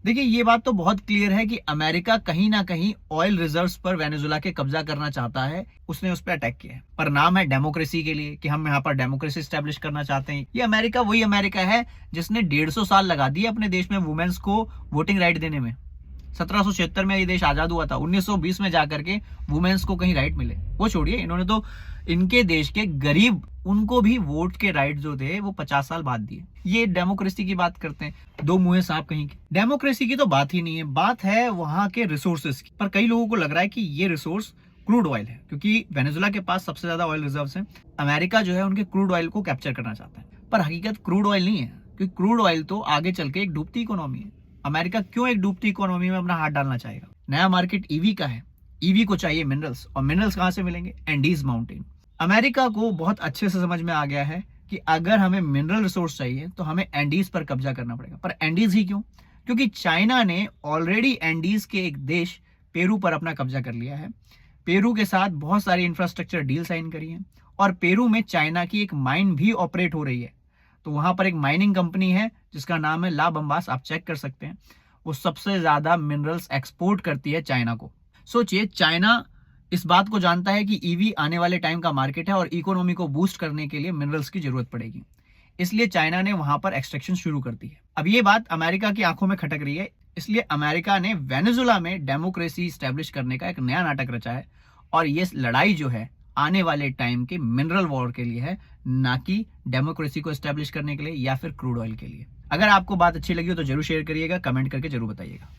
देखिए, ये बात तो बहुत क्लियर है कि अमेरिका कहीं ना कहीं ऑयल रिजर्व्स पर वेनेजुला के कब्जा करना चाहता है। उसने उस पर अटैक किया है, पर नाम है डेमोक्रेसी के लिए कि हम यहाँ पर डेमोक्रेसी स्टैब्लिश करना चाहते हैं। ये अमेरिका वही अमेरिका है जिसने 150 साल लगा दिए अपने देश में वुमेन्स को वोटिंग राइट देने में। 1776 में ये देश आजाद हुआ था, 1920 में जाकर के वुमेन्स को कहीं राइट मिले। वो छोड़िए, इन्होंने तो इनके देश के गरीब उनको भी वोट के राइट जो थे वो 50 साल बाद दिए। ये डेमोक्रेसी की बात करते हैं, दो मुंहे सांप कहीं के। डेमोक्रेसी की तो बात ही नहीं है, बात है वहां के रिसोर्सेज की। पर कई लोगों को लग रहा है कि ये रिसोर्स क्रूड ऑयल है, क्योंकि वेनेजुला के पास सबसे ज्यादा ऑयल रिजर्व्स हैं। अमेरिका जो है उनके क्रूड ऑयल को कैप्चर करना चाहता है, पर हकीकत क्रूड ऑयल नहीं है, क्योंकि क्रूड ऑयल तो आगे चल के एक डूबती इकोनॉमी है। अमेरिका क्यों एक डूबती इकोनॉमी में अपना हाथ डालना चाहेगा? नया मार्केट ईवी का है, ईवी को चाहिए मिनरल्स, और मिनरल्स कहां से मिलेंगे? Andes mountain. अमेरिका को बहुत अच्छे से समझ में आ गया है कि अगर हमें मिनरल रिसोर्स चाहिए तो हमें एंडीज पर कब्जा करना पड़ेगा। पर एंडीज ही क्यों? क्योंकि चाइना ने ऑलरेडी एंडीज के एक देश पेरू पर अपना कब्जा कर लिया है। पेरू के साथ बहुत सारी इंफ्रास्ट्रक्चर डील साइन करी है, और पेरू में चाइना की एक माइन भी ऑपरेट हो रही है। तो वहां पर एक माइनिंग कंपनी है जिसका नाम है ला बम्बास, आप चेक कर सकते हैं। वो सबसे ज्यादा मिनरल्स एक्सपोर्ट करती है चाइना को। सोचिए, चाइना इस बात को जानता है कि ईवी आने वाले टाइम का मार्केट है और इकोनॉमी को बूस्ट करने के लिए मिनरल्स की जरूरत पड़ेगी। इसलिए चाइना ने वहां पर एक्सट्रैक्शन शुरू कर दी है। अब ये बात अमेरिका की आंखों में खटक रही है, इसलिए अमेरिका ने वेनेजुला में डेमोक्रेसी स्टैब्लिश करने का एक नया नाटक रचा है। और ये लड़ाई जो है आने वाले टाइम के मिनरल वॉर के लिए है, ना कि डेमोक्रेसी को स्टैब्लिश करने के लिए या फिर क्रूड ऑयल के लिए। अगर आपको बात अच्छी लगी हो तो जरूर शेयर करिएगा, कमेंट करके जरूर बताइएगा।